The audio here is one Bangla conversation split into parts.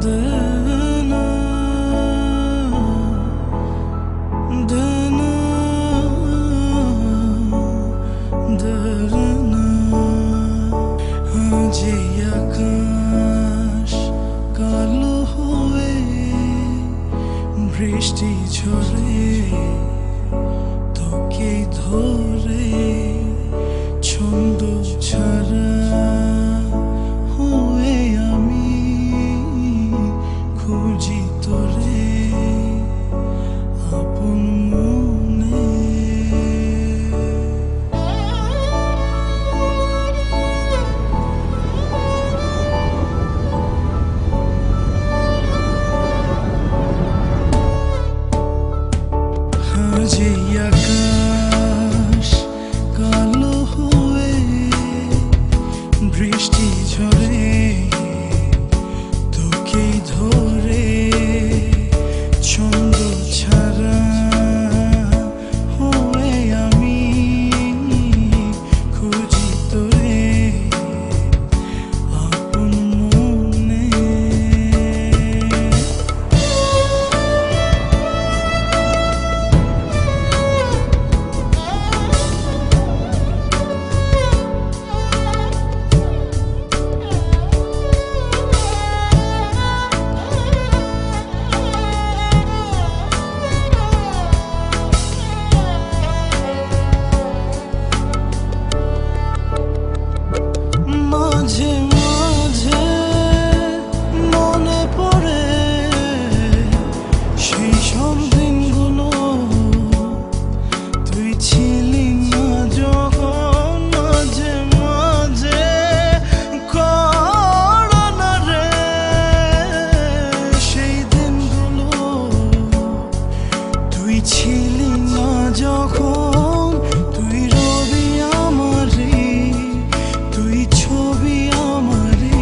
দেনা দেনা দেনা আজ এই আকাশ কালো হয়ে বৃষ্টি ঝরে তোকে ধরে ছন্দ ছাড়া হয়ে আমি খুঁজি তোরে আপন মনে আজ এই আকাশ কালো হয়ে বৃষ্টি ঝরে তোকে ধরে ছন্দ ছাড়া হয়ে আমি খুঁজি তোরে আপন মনে মাঝে মাঝে মনে পড়ে সেই সব দিনগুলো তুই ছিলি না যখন মাঝে মাঝে করোনা রে সেই দিনগুলো তুই ছিলি না যখন তুই রবি আমারে তুই ছবি আমারে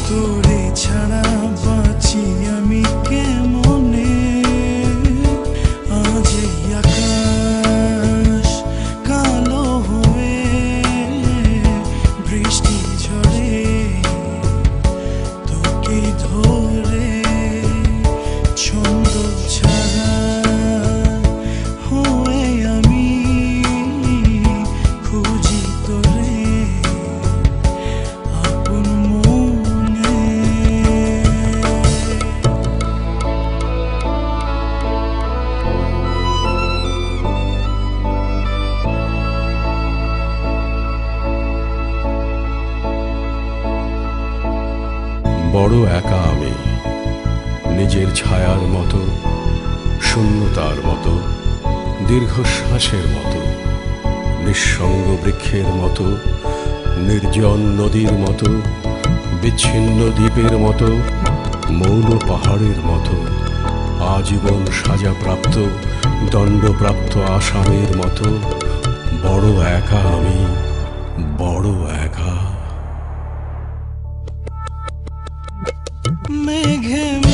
তোরে ছাড়া বাঁচি আমি কেমনে আজ এই আকাশ কালো হয়ে বৃষ্টি ঝরে তোকে ধরে ছন্দ ছাড়া হয়ে আমি খুঁজি তোরে আপন মনে বড় একা আমি নিজের ছায়ার মতো শূন্যতার মতো দীর্ঘশ্বাসের মতো নিঃসঙ্গ বৃক্ষের মতো নির্জন নদীর মতো বিচ্ছিন্ন দ্বীপের মতো মৌন পাহাড়ের মতো আজীবন সাজাপ্রাপ্ত দণ্ডপ্রাপ্ত আসামের মতো বড় একা আমি বড় একা মেঘে